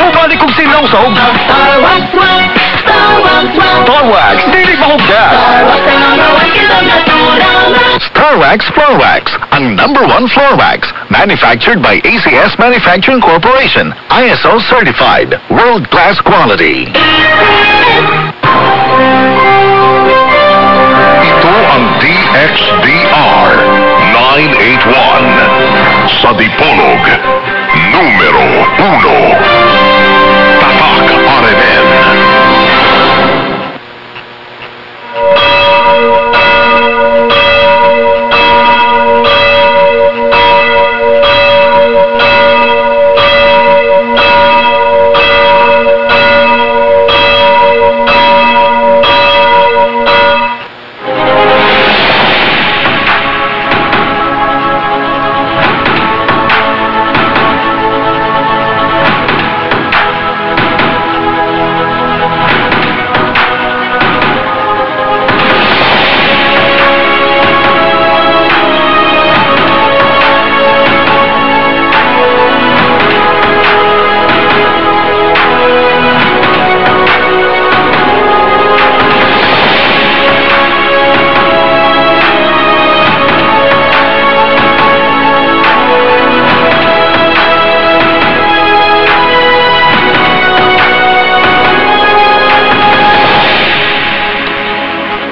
Mubalik kong sinawsaw. Star Wax, dili mahugda. Star Wax Floor Wax, ang #1 floor wax. Manufactured by ACS Manufacturing Corporation. ISO certified. World-class quality. Ito ang DXDR 981 sa Dipolog, numero 1. Tatak RMN.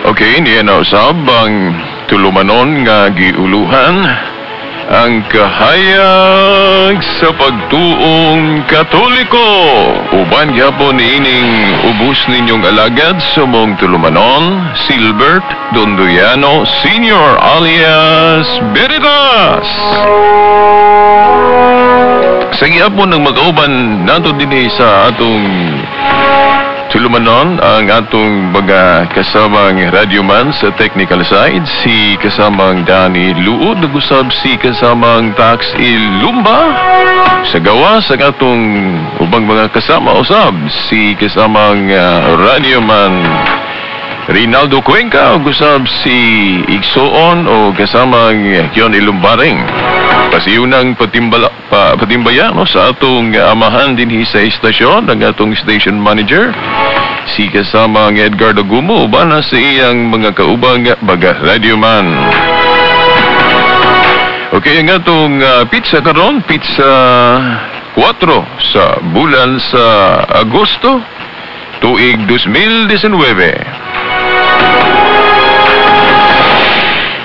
Okay, niya na usab ang tulumanon nga giuluhan ang kahayag sa pagtuong Katoliko. Uban gyapon niining ubos ninyong alagad sumong tulumanon, Silbert Dondoyano Sr. alias Veritas. Sa gyapon ng mag-auban nato dinhi sa atong tulumanon ang atong mga kasamang radyoman sa technical side, si kasamang Danny Luod, nagusab si kasamang Tax Ilumba. Sa gawas ang atong ubang mga kasama usab, si kasamang radyoman Rinaldo Cuenca, ugusab si Igsoon o kasamang Kion Ilumbaring. Pasiyunang patimbaya no, sa atong amahan dinhi sa istasyon, ang atong station manager, si kasamang Edgar Dagumo, uban na sa iyang mga kaubang baga radyoman. Okay, ang atong pizza karon, pizza 4 sa bulan sa Agosto, tuig 2019.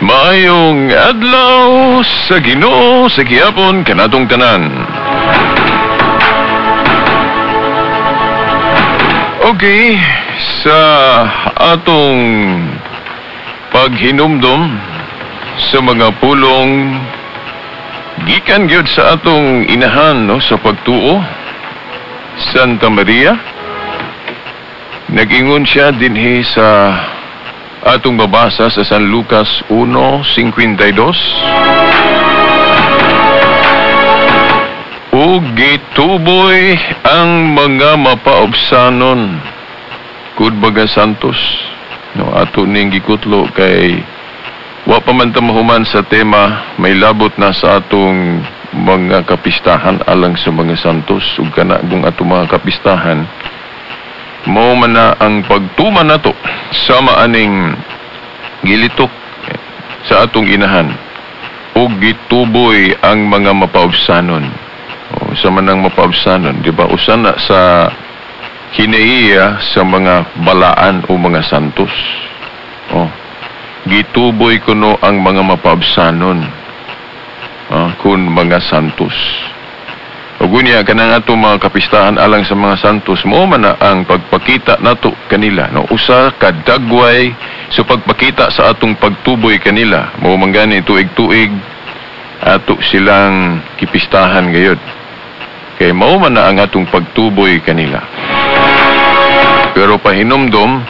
Maayong adlaw sa Ginoo sa gihapon kanatong tanan. Okay, sa atong paghinumdom sa mga pulong gikan gyud sa atong inahan no, sa pagtuo, Santa Maria, nag-ingon siya dinhi sa atong babasa sa San Lucas 1:52. O gituboy ang mga mapaobsanon kud baga santos. No, ato ning gikutlo kay wa pa man ta mahuman sa tema, may labot na sa atong mga kapistahan alang sa mga santos ug kana kung atong mga kapistahan mao man na ang pagtuman nato sa maaning gilitok sa atong inahan ug gituboy ang mga mapaubsanon. O sa manang mapaubsanon, di ba? Usa na sa hinaiya sa mga balaan o mga santos. O gituboy kuno ang mga mapaubsanon kun mga santos. Ug unya kanang ato mga kapistahan alang sa mga santos, mao man na ang pagpakita nato kanila, no, usa ka dagway sa pagpakita sa atong pagtuboy kanila. Mao man gani tuig-tuig ato silang kipistahan gayud, kay mao man na ang atong pagtuboy kanila. Pero pahinumdom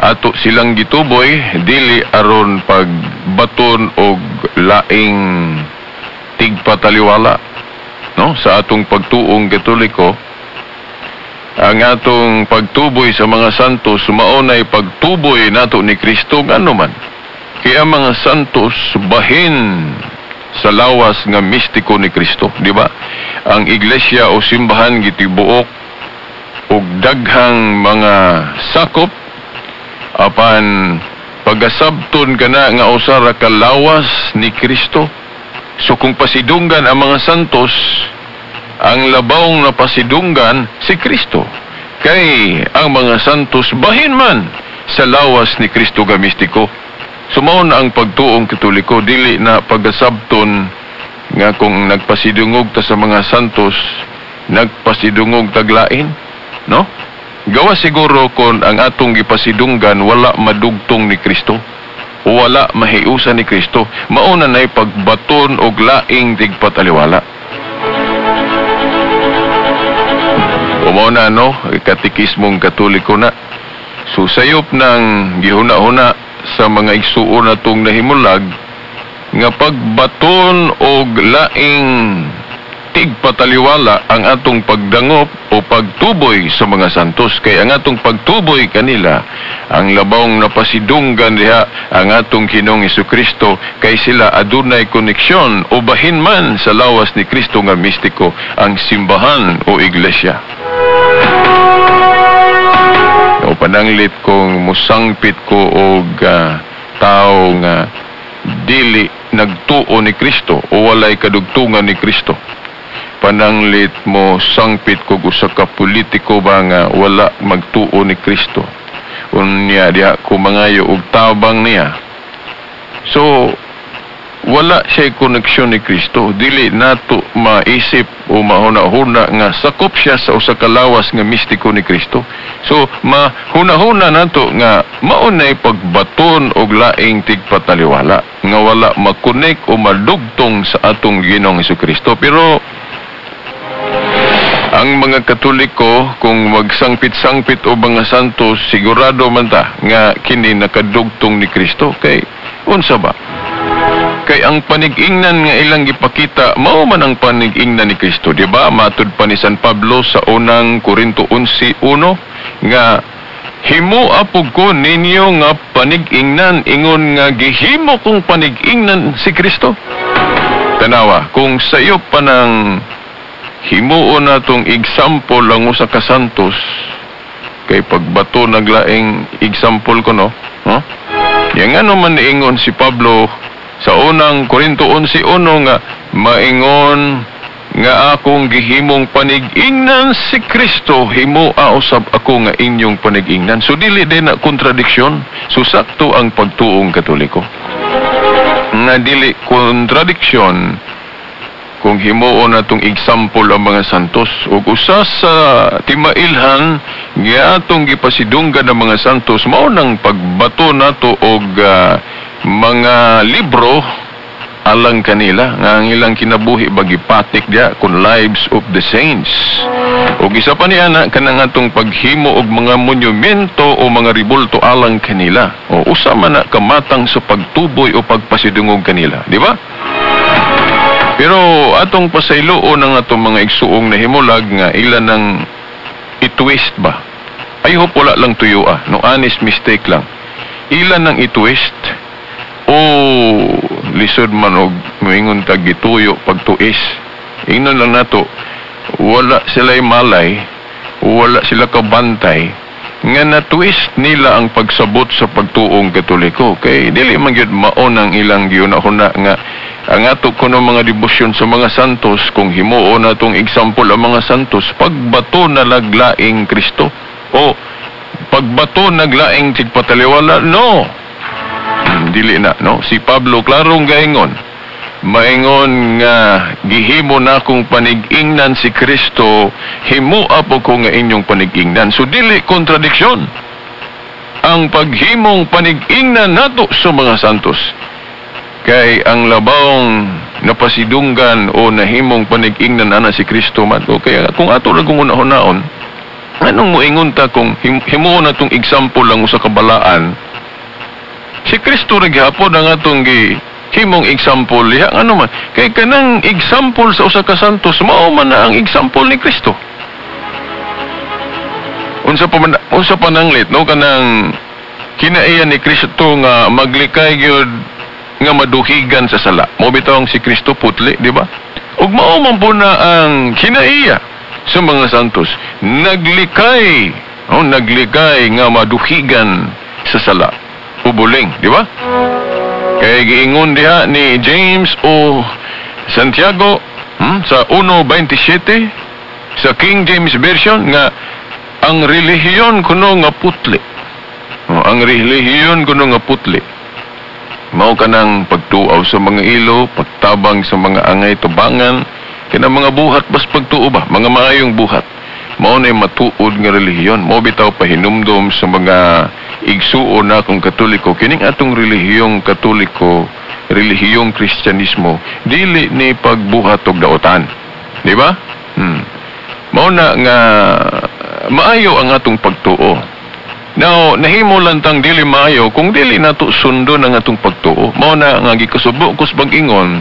ato silang gituboy dili aron pagbaton og laing tigpataliwala, no, sa atong pagtuong Katoliko. Ang atong pagtuboy sa mga santos maunay pagtuboy nato ni Kristo ngano man. Kaya mga santos bahin sa lawas nga mistiko ni Kristo, di ba? Ang iglesia o simbahan gitibuok og daghang mga sakop apan pagasabton kana nga usara ka lawas ni Kristo. So kung pasidunggan ang mga santos, ang labawng na pasidunggan si Kristo. Kay ang mga santos bahin man sa lawas ni Kristo nga mistiko. Sumaon na ang pagtuong Katoliko, dili na pagasabton nga kung nagpasidungog ta sa mga santos, nagpasidungog taglain, no? Gawa siguro kung ang atong gipasidunggan wala madugtong ni Kristo, o wala mahiusa ni Kristo, mauna na'y pagbaton og laing tigpataliwala. O mauna katikismong Katoliko na. So sayop ng gihuna-huna sa mga igsuon natong nahimulag nga pagbaton og laing tigpataliwala ang atong pagdangop o pagtuboy sa mga santos. Kay ang atong pagtuboy kanila ang labawng napasidunggan diha ang atong Ginoong Hesukristo, kay sila adunay koneksyon o bahin man sa lawas ni Kristo nga mistiko, ang simbahan o iglesia. O pananglit kung musangpit ko og tao nga dili nagtuo ni Kristo o walay kadugtungan ni Kristo. Pananglit mo sangpit ko usa ka politiko ba nga wala magtuo ni Kristo. Unya diha ko mangayo og tabang niya. So wala siya koneksyon ni Kristo, dili nato maisip o mahuna-huna nga sakop siya sa usa ka lawas nga mistiko ni Kristo. So mahuna-huna nato nga maunay pagbaton og laing tigpataliwala nga wala makonek o madugtong sa atong Ginoong Hesukristo. Pero ang mga Katoliko kung magsangpit-sangpit o mga santos, sigurado man ta nga kini nakadugtong ni Kristo. Kay unsa ba? Kay ang panig-ingnan nga ilang gipakita mao man ang panig-ingnan ni Kristo, di ba? Matud pa ni San Pablo sa unang Korinto 11:1 nga himo apog ko ninyo nga panig-ingnan ingon nga gihimo kong panig-ingnan si Kristo. Tanawa, kung sayo pa ng himuon natong example lang usa ka santos, kay pagbato naglaing example ko, no? Huh? Yang ano man niingon si Pablo sa unang Korinto 11:1 nga maingon nga akong gihimong panig-ingnan si Kristo, himo usab ako nga inyong panig-ingnan. So dili din na kontradiksyon. So sakto ang pagtuong Katoliko. Nga dili kontradiksyon kung himuon natong example ang mga santos. Ug usa sa timailhan nga atong gipasidunggan ang mga santos mao nang pagbato nato og mga libro alang kanila nga ang ilang kinabuhi bagipatik dia kun Lives of the Saints. Ug isa pa niya na kanang atong paghimo og mga monumento o mga ribulto alang kanila. O usa man na kamatang sa pagtuboy o pagpasidungog kanila, di ba? Pero atong pasayloon ang atong mga igsuong nahimulag nga ilan nang i-twist ba? I hope wala lang tuyo no honest mistake lang. Ilan nang i-twist o lisod man og moingon tag gituyo pagtuis. Ingnon lang nato wala sila'y malay, wala sila kabantay nga na-twist nila ang pagsabot sa pagtuong Katoliko. Kay dili man gyud mao nang ilang gihuna-huna nga ang ato kuno mga debosyon sa mga santos, kung himuon natong example ang mga santos, pagbato na laglaing Kristo o pagbato naglaing tigpataliwala, no. Dili na, no. Si Pablo klarong gaingon, maingon nga gihimo na akong panig-ingnan si Kristo, himo apo ko nga inyong panig-ingnan. So dili kontradiksyon ang paghimong panig-ingnan nato sa mga santos. Kay ang labawng napasidunggan o nahimong panig-ingnan ana si Kristo man. O kaya kung ato lang kung una-hunaon, anong moingon ta kung himuon natong example lang sa kabalaan, si Kristo rin gihapon ang atong himong example liha. Ano man, kay kanang example sa usa ka santos mao man na ang example ni Kristo. Unsa pa nanglit, no, kanang kinaiya ni Kristo nga maglikay gyud nga maduhigan sa sala. Mo bitaw si Kristo putli, di ba? Ug mao man po na ang kinaiya sa mga santos. Naglikay nga maduhigan sa sala. Ubuling, di ba? Kaya giingon diha ni James o Santiago sa 1:27 sa King James Version nga ang relihiyon kuno nga putli. Ang relihiyon kuno nga putli. Mao kanang pagtuaw sa mga ilo, pagtabang sa mga angay tubangan, kana mga buhat bas pagtuo ba, mga maayong buhat. Mao na matuod nga relihiyon. Mao bitaw pahinumdom sa mga igsuon na akong Katoliko. Kining atong relihiyong Katoliko, relihiyong Kristyanismo, dili ni pagbuhat og daotan. Di ba? Mao na nga maayo ang atong pagtuo. Now, nahimo lang tang dili maayo kung dili nato sundo ng atong pagtuo. Mao na nga gikasubo kus bag-ingon,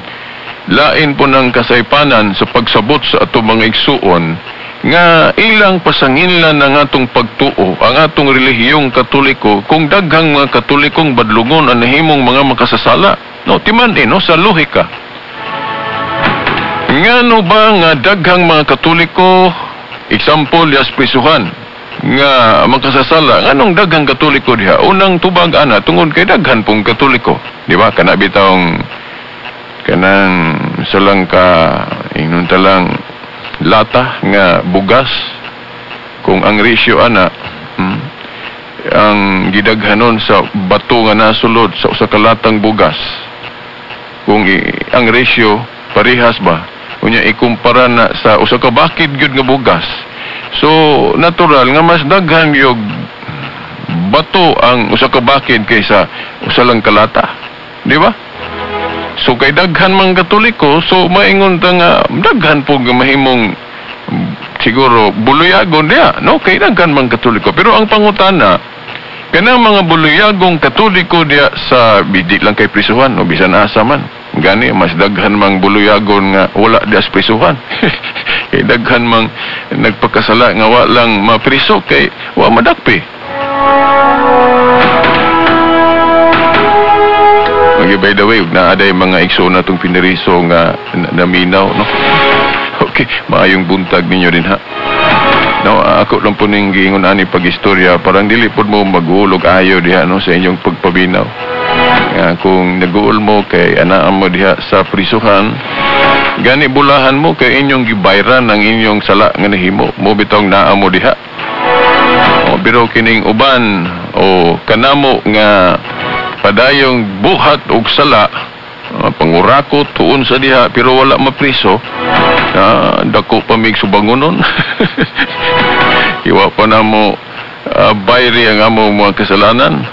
lain po ng kasaypanan sa pagsabot sa atong mga igsuon nga ilang pasanginlan ng atong pagtuo, ang atong relihiyong Katoliko, kung daghang mga Katolikong badlungon ang nahimong mga makasasala. No, timan no, sa lohika. Ngano ba nga daghang mga Katoliko, example, yas prisuhan, nga makasasala, nganong daghang Katoliko diha? Unang tubag ana, tungod kay daghan pong Katoliko. Di ba? Kana bitawng, kanang salang ka, inon talang, lata nga bugas kung ang ratio ana ang gidaghanon sa bato nga nasulod sa usa ka latang bugas, kung ang ratio parehas ba unya ikumpara na sa usa ka bakid gyud nga bugas, so natural nga mas daghan yung bato ang usa ka bakid kaysa usa lang kalata, di ba? So kay daghan mang Katoliko, so maingon ta nga daghan po nga mahimong siguro buluyagon diha, no? Kay daghan mang Katoliko. Pero ang pangutana, kanang mga buluyagong Katoliko diha sa bidi lang kay prisuhan, no, bisan asa man. Gani mas daghan mang buluyagon nga wala diha sa prisuhan. Kay daghan mang nagpakasala nga wa lang mapriso kay wa madakpi. By the way, naaday mga igsoon na itong piniriso nga naminaw, no? Okay, maayong buntag ninyo din, ha? No, ako lang po ning giingon ani pag-istorya, parang dili po mo mag-uulog ayo diha, no, sa inyong pagpabinaw. Kung nag-uul mo kay anaan mo diha sa prisuhan, gani bulahan mo kay inyong gibayran ang inyong sala nga nahimo, mo bitong naa mo diha. Pero kining uban o kanamo nga padayong buhat og sala, pangurakot tuon sa diha pero wala mapriso, dako pa mig subangonon. Iwa pa na mo bayri ang among mga kasalanan.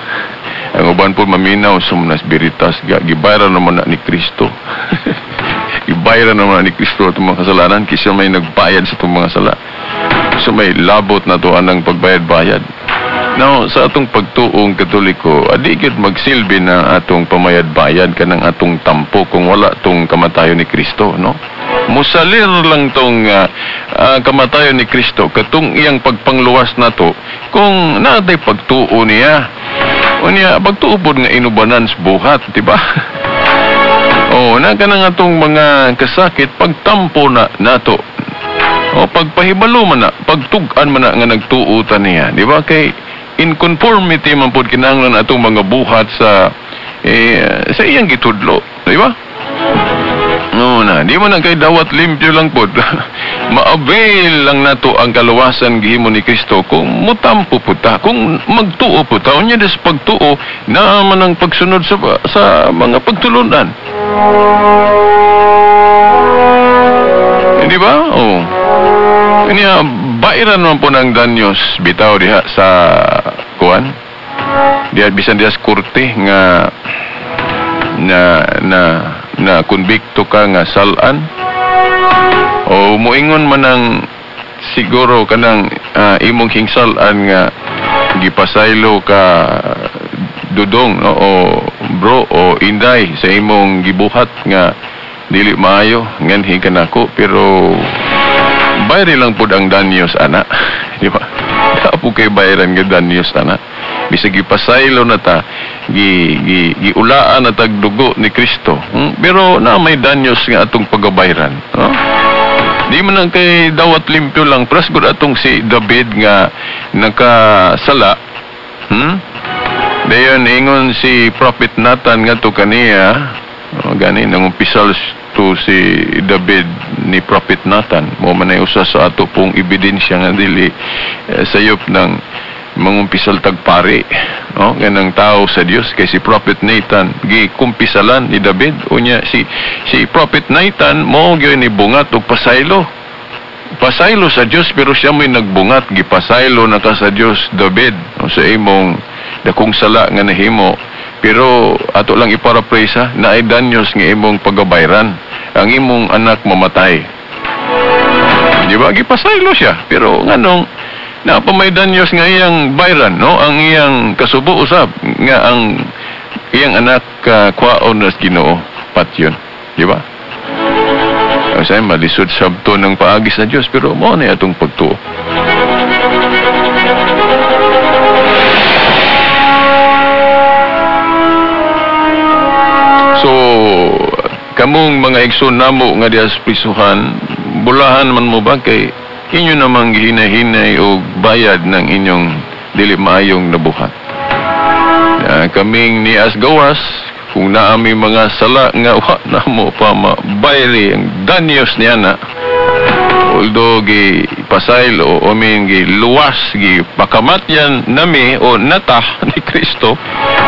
Ang uban po maminaw sa mga spiritas, gibayran naman na ni Kristo. Gibayran naman na ni Kristo itong mga kasalanan kaysa may nagbayad sa itong mga sala. So may labot na to anang pagbayad-bayad. Now, sa atong pagtuong Katoliko, adigid magsilbi na atong pamayad-bayad kanang atong tampo kung wala tong kamatayon ni Kristo, no? Musalir lang tong kamatayon ni Kristo katong iyang pagpangluwas nato kung natay pagtuo niya. Unya pagtuo pod nga inubanan sa buhat, di ba? Na kanang atong mga kasakit pagtampo na nato. Pagpahibalo man na, pagtug-an man na nga nagtuo ta niya, di ba? Kay in conformity man pod kinahanglan atong mga buhat sa iyang gitudlo, di ba? Di mo na kay dawat limpyo lang pod. Ma-avail lang nato ang kaluwasan gihimo ni Kristo kung mutampo po ta, kung magtuo po ta. Unya des pagtuo na man ang pagsunod sa mga pagtulunan. Di ba? Kanya, bairan man po ng danyos bitaw diha sa kuan. Diha bisan diha sa kurte nga na konbikto ka nga salan. O muingon man ang siguro kanang imong hingsalan nga gipasaylo ka dudong, no, o bro o inday sa imong gibuhat nga dili maayo nganhi kanako pero bayri lang pud ang danyos ana. di ba? Apo kay bayaran nga danyos ana. Bisag ipasaylo na ta, giulaan na tagdugo ni Kristo. Pero na may danyos nga atong pagabayran. No? Di man ang kay dawat limpyo lang. Pras gud atong si David nga nakasala. Dayon ingon si Prophet Nathan nga to kaniya. Gani nang umpisal to si David ni Prophet Nathan. Mo man ay usa sa ato pong ebidensya nga dili sayop ng mangumpisal tagpari, no? Ganang tao sa Dios kay si Prophet Nathan gikumpisalan ni David. Unya si Prophet Nathan mo gyud ni bungat og pasaylo sa Dios, pero siya mo'y nagbungat gipasaylo na ka sa Dios David, no? Sa imong dakong sala nga nahimo. Pero ato lang iparaphrase ha, naay danyos nga imong pagabayran, ang imong anak mamatay. Di ba? Gipasaylo siya. Pero nganong napamay danyos nga iyang bayran, no? Ang iyang kasubo usab nga ang iyang anak kwaon nas Ginoo patyon. Di ba? Kasi malisod sabto ng paagi sa Dios, pero mo na atong pagtuo. So, kamong mga igsoon namo nga diha sa prisuhan, bulahan man mo ba kay inyo namang gihinay-hinay o bayad ng inyong dili maayong nabuhat. Kaming nias gawas, kung naami mga sala nga wa na mo pa mabayri ang danyos niya na, although pasaylo o luwas pakamatyan nami o natah ni Kristo,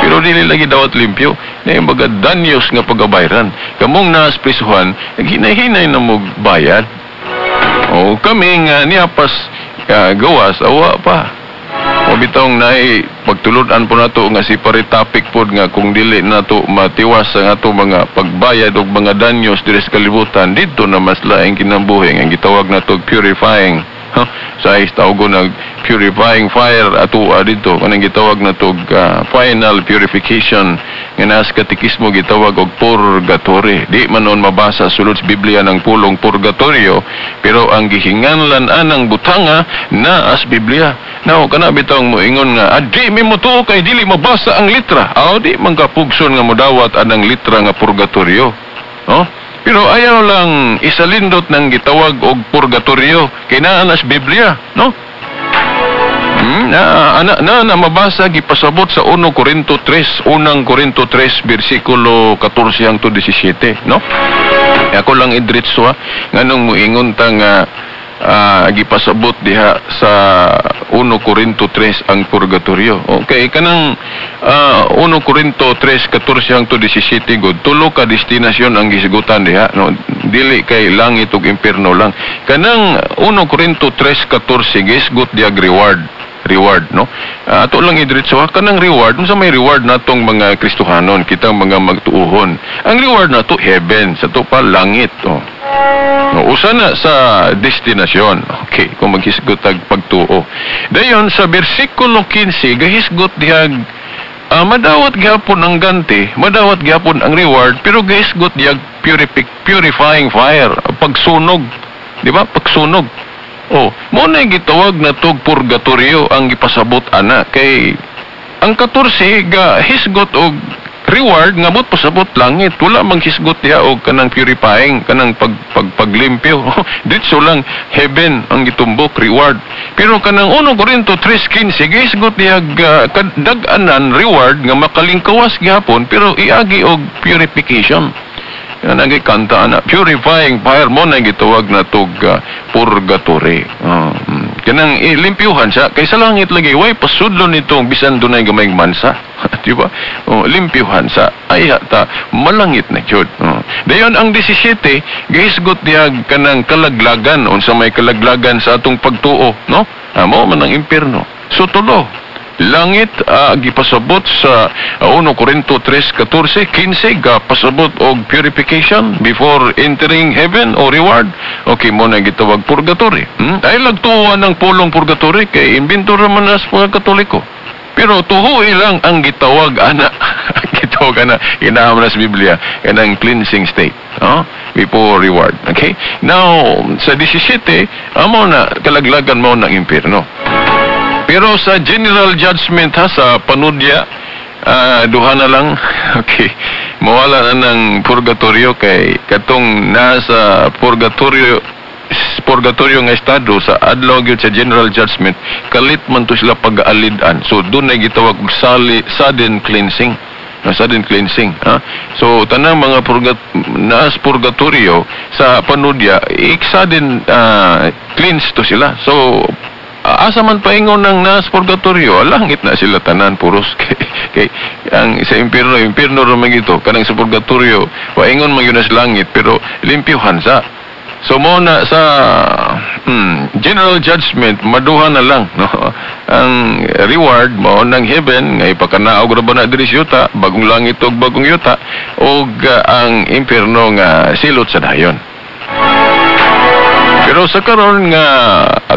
pero dili lagi dawat limpyo na yung mga danyos nga pagabayran. Kamong nas prisuhan, naghinay-hinay na mo bayad. O kami nga niapas gawas, awa pa. O bitong naay pagtuludan po nato nga si paritapik pod nga kung dili nato matiwas ang ato mga pagbayad og mga danyos diri sa kalibutan, dito na mas laing kinabuhi ang gitawag nato purifying. Sa tawgo nag purifying fire ato dito kanang gitawag nato final purification nga nas katekismo gitawag og purgatory. Di man nun mabasa sulod sa Biblia ng pulong purgatorio, pero ang gihinganlan anang butanga na as Biblia. Now kana bitong moingon nga di mi mo tuo kay dili mabasa ang litra. Di man kapugson nga modawat anang litra nga purgatorio. No? Pero ayaw lang isalindot ng gitawag og purgatorio kay naa nas Biblia, no? Na mabasa gipasabot sa 1 Corinto 3, 1 Corinto 3 bersikulo 14 hangtod 17, no? Ako lang idritso nganong moingon ta nga gipasabot diha sa 1 Corinto 3 ang purgatorio. Okay, kanang 1 Corinto 3:14 hangtod 17 gud tulo ka destinasyon ang gisigutan diha, no? Dili kay langit ug impierno lang. Kanang 1 Corinto 3:14 gisgot diha reward, no? Ato lang idritso kanang reward, unsa may reward natong mga Kristohanon, kitang mga magtuuhon. Ang reward nato heaven, sa to pa langit, oh. No, usa na sa destinasyon. Okay, kung maghisgot ag pagtuo. Dayon sa bersikulo 15 gahisgot diha madawat gyapon ang ganti, madawat gyapon ang reward, pero gahisgot diha purifying fire, pagsunog. Di ba? Pagsunog. Mo na gitawag na tog purgatorio ang gipasabot ana kay ang 14 ga hisgot og reward nga mo't pasabot langit, wala mang hisgot diha og kanang purifying, kanang paglimpyo. Ditso lang heaven ang gitumbok reward. Pero kanang 1 Corinto 3:15 gisgot diha dag-anan reward nga makalingkawas gihapon, pero iagi og purification. Yan ang ikanta na purifying fire mo na gitawag na tog purgatory. Kanang limpyuhan siya kay sa langit lagi way pasudlon nitong bisan dunay gamayng mansa. Di ba? Limpyuhan sa ay ta malangit na jud. Dayon ang 17 gihisgot diha kanang kalaglagan, unsa may kalaglagan sa atong pagtuo, no? Amo man ang impierno. So tulo langit gipasabot sa 1 Corinto 3:14, 15 pasabot og purification before entering heaven o reward. Okay, mo na gitawag purgatory. Ay lagtuon ng pulong purgatory kay inventor man nas mga Katoliko. Pero tuhoy lang ang gitawag ana. So kana inaam na sa Biblia kanang cleansing state, before reward. Okay? Now sa 17 amo na kalaglagan mo ng impierno. Pero sa general judgment sa panudya, duha na lang. Okay. Mawala na ng purgatorio kay katong nasa purgatorio nga estado sa adlaw gyud sa general judgment, kalit man to sila pag-aalidan. So doon ay gitawag sudden cleansing. Sudden cleansing. So tanang mga purgatorio sa panudya, sudden cleanse to sila. So asa man paingon ng nas purgatorio, langit na sila tanan puros. Kay ang sa impierno ramang ito, kanang sa purgatorio paingon man yun sa langit pero limpyuhan sa. So mo na sa general judgment maduha na lang, no? Ang reward mo ng heaven nga ipakanaog ra ba na diri sa yuta, bagong langit ug bagong yuta, ug ang impierno nga silot sa dayon. Pero sa karon nga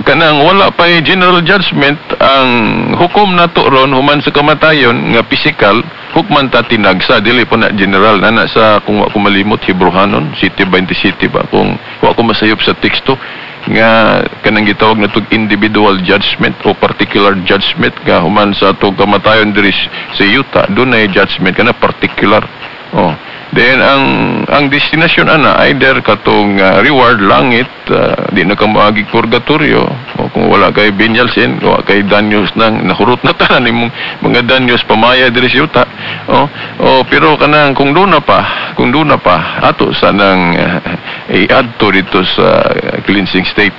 kanang wala pa general judgment, ang hukom nato ron human sa kamatayon nga physical, hukman ta tinagsa dili po na general na sa kung wa ko malimot Hebrehanon 7:27 ba, kung wa ko masayop sa teksto nga kanang gitawag na tug individual judgment o particular judgment nga human sa atong kamatayon diri sa yuta, dunay judgment kana particular. Then ang destination ana either katong reward langit, di na ka maagi purgatorio, o kung wala kay binyalsin, wala kay danyos nang nahurot na tanan imong mga danyos pamaya diri sa yuta. Pero kanang kung doon na pa ato sa nang i-adto dito sa cleansing state,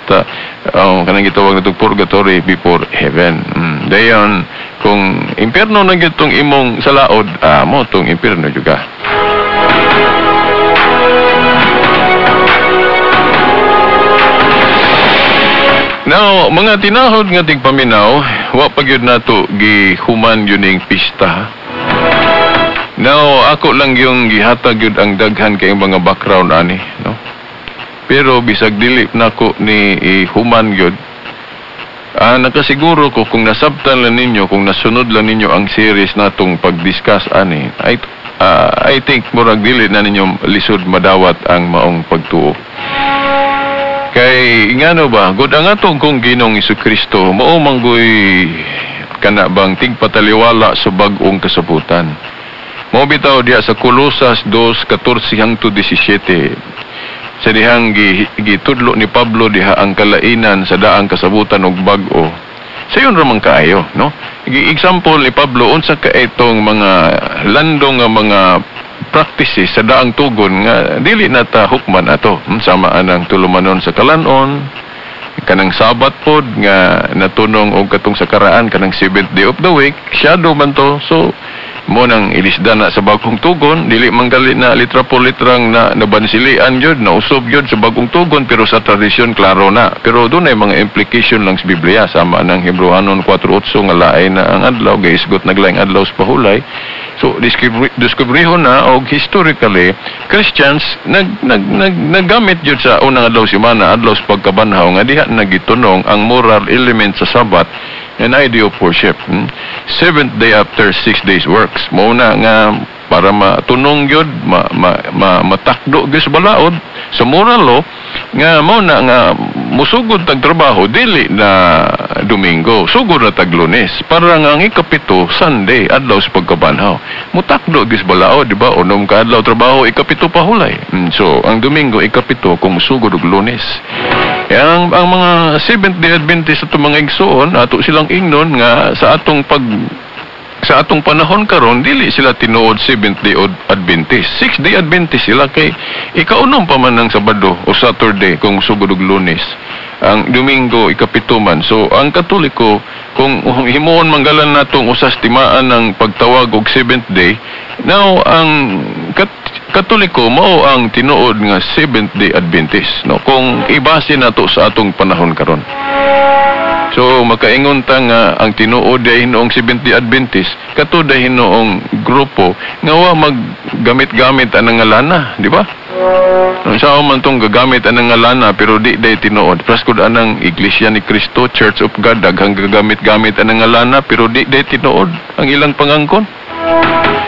kanang gitawag na purgatory before heaven. Dayon kung impierno na gitong imong salaod, mo tong impierno juga. Now, mga tinahod nga tigpaminaw, wa pa gyud nato gihuman yuning pista. Now, ako lang yung gihatag yun ang daghan kay mga background ani, no? Pero bisag dili nako ni human yun, nakasiguro ko kung nasabtan lang ninyo, kung nasunod lang ninyo ang series natong pag-discuss ani, I think murag dili na ninyo lisod madawat ang maong pagtuo. Kay ingano ba, gud ang atong kung Ginoong Jesucristo mao manggoy kana bang tigpataliwala sa bag-ong kasabutan. Mao bitaw diha sa Colosas 2:14-17. Sa dihang gitudlo ni Pablo diha ang kalainan sa daang kasabutan ug bag-o. Sayon ra man kaayo, no? Example ni Pablo unsa ka itong mga landong nga mga practices sa daang tugon nga dili nata hukman ato, sama anang tulumanon sa kalanon, kanang sabat pod nga natunong og katong sa karaan kanang 7th day of the week, shadow man to. So mo nang ilisda na sa bagong tugon, dili manggali na litra po litrang na nabansilian yun, nausob yun sa bagong tugon, pero sa tradisyon klaro na. Pero doon ay mga implication lang sa Biblia, sama ng Hebrehanon 4:8 nga laay na ang adlaw, gaisgot naglaing adlaw sa pahulay. So diskubrihon na og historically Christians naggamit yun sa unang adlaw simana, adlaw sa pagkabanhaw nga diha nagitunong ang moral element sa Sabat, an idea of worship. 7th day after 6 days works. Muna nga para matunong yun, matakdo gis balaod sa moral law nga muna nga musugod tag trabaho dili na Domingo, sugod na tag Lunes, para nga ang ikapito Sunday adlaw sa pagkabanhaw. Mutakdo gis balaod, di ba? Unom ka adlaw trabaho, ikapito pa hulay. So ang Domingo ikapito kung sugod og Lunes. Ang mga Seventh Day Adventist at mga igsoon, ato silang ingnon nga sa atong panahon karon dili sila tinuod Seventh Day Adventist. 6 Day Adventist sila, kay ikaunom pa man ng Sabado o Saturday kung sugod og Lunes. Ang Domingo ikapito man. So ang Katoliko, kung himuon manggalan natong usas timaan ng pagtawag og 7th day, now ang Katoliko mao ang tinuod nga 7th Day Adventist, no? Kung ibase nato sa atong panahon karon. So makaingon ta nga ang tinuod ay hinoong 7th Day Adventist kato day hinoong grupo nga wa maggamit-gamit anang ngalana, di ba? Sa man tong gagamit anang ngalana pero di day tinuod. Praskud anang Iglesia ni Cristo, Church of God, daghang gagamit-gamit anang ngalana pero di day tinuod ang ilang pangangkon.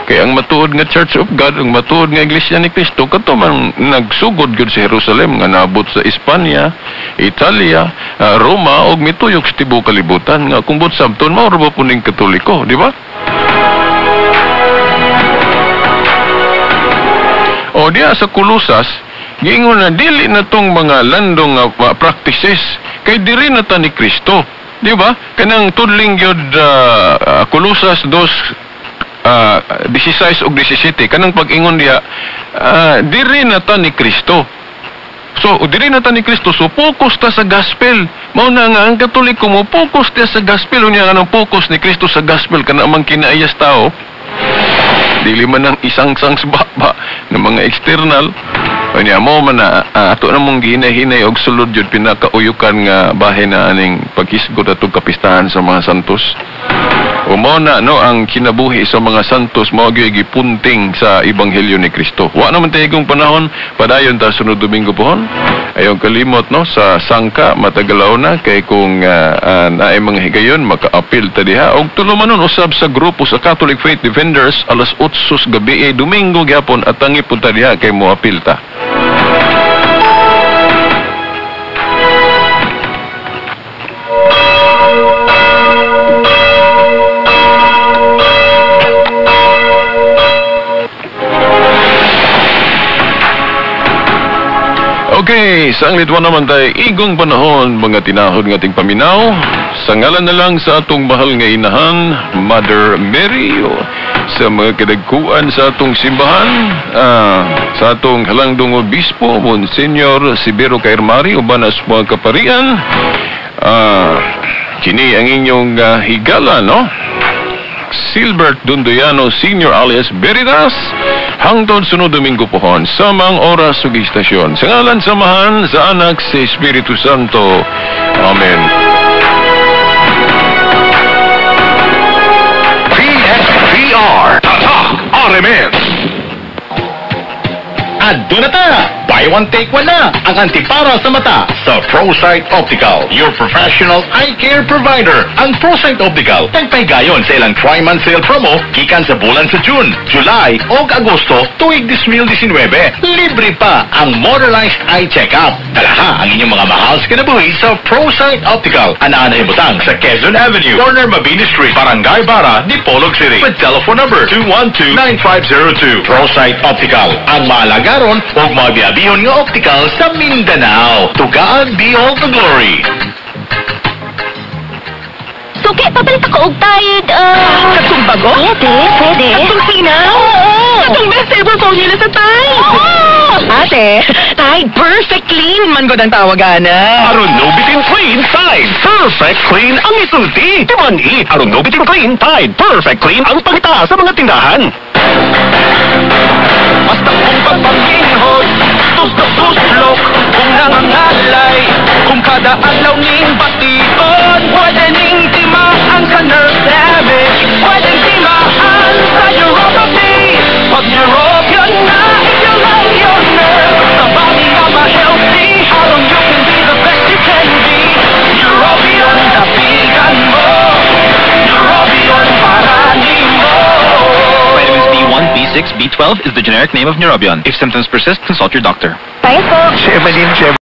Kaya ang matuod nga Church of God, ang matuod nga Iglesia ni Cristo, kato man nagsugod gyud sa Jerusalem nga naabot sa Espanya, Italia, Roma og mituyok sa tibuok kalibutan nga kung sabton mao ra ba puning Katoliko, di ba? O diya sa Kolosas, giingon na dili na tong mga landong practices kay diri na ta ni Kristo. Di ba? Kanang tudling gyud Kolosas 16 ug 17 kanang pag-ingon diha diri na ta ni Kristo. So diri na ta ni Kristo, so focus ta sa gospel. Mao na nga ang Katoliko mo focus ta sa gospel unya nga focus ni Kristo sa gospel kana man kinaayas tao. Dili man ang isang-sang sababa ng mga external. Kanya mo man na ato na mong gihinay-hinay og sulod yun pinakauyukan nga bahin na aning paghisgot atong kapistahan sa mga santos. O mo na no ang kinabuhi sa mga santos mao gyud gipunting sa ebanghelyo ni Kristo. Wa naman tayo kung panahon padayon ta sunod Domingo pohon. Ayon kalimot no sa sangka matagalaw na kay kung naay mga higayon maka-appeal ta diha og tulumanon usab sa grupo sa Catholic Faith Defenders alas 8 gabi Domingo gyapon at tangi punta diha kay mo appeal ta. Okay, sa ang litwa naman tayo, igong panahon, mga tinahod ng ating paminaw. Sa ngalan na lang sa atong mahal nga inahan, Mother Mary, sa mga kadagkuan sa atong simbahan, sa atong halangdong obispo, Monsignor Sibero Cairmari, uban as mga kaparian, kini ang inyong higala, no? Silbert Dundoyano Senior alias Veritas hangtod sunod Domingo pohon sa mga oras ug istasyon sa ngalan samahan sa anak sa Espiritu Santo. Amen. PSPR Tatak RMS. Adto na ta! Buy one take one na ang antipara sa mata sa ProSight Optical, your professional eye care provider. Ang ProSight Optical nagpaygayon sa ilang try-month sale promo gikan sa bulan sa June, July o Agosto tuig 2019. Libre pa ang motorized eye check-up. Dalaha ang inyong mga mahal sa kinabuhi sa ProSight Optical. Anaan na ibutang sa Quezon Avenue, corner Mabini Street, Barangay Bara, Dipolog City. With telephone number 212-9502. ProSight Optical. Ang malagaron o mabiyabihon nga optical sa Mindanao. Tugaan beyond the glory. Suki, papalit ako og tide, Katong bago? Pwede. Katong sinaw? Oo. Katong best ever phone nila sa Tide? Oo. Ate, Tide Perfect Clean man gud ang tawagan na. Aron no bitin clean, Tide Perfect Clean ang isulti. Timani, aron no bitin clean, Tide Perfect Clean ang pangita sa mga tindahan. Basta kung pagpanghinhod, tus-tus-lok, kung nangangalay, kung kada adlaw ning bation, pwede ning timaan sa nerve damage, pwede timaan sa neuropathy. Pag European na, if you love your nerve, sa body nga ma-healthy, harong you can be the best you can be. European, tapigan mo, European, paranin mo. Vitamins B1, B6, B12 is the generic name of Neurobion. If symptoms persist, consult your doctor. Bye po.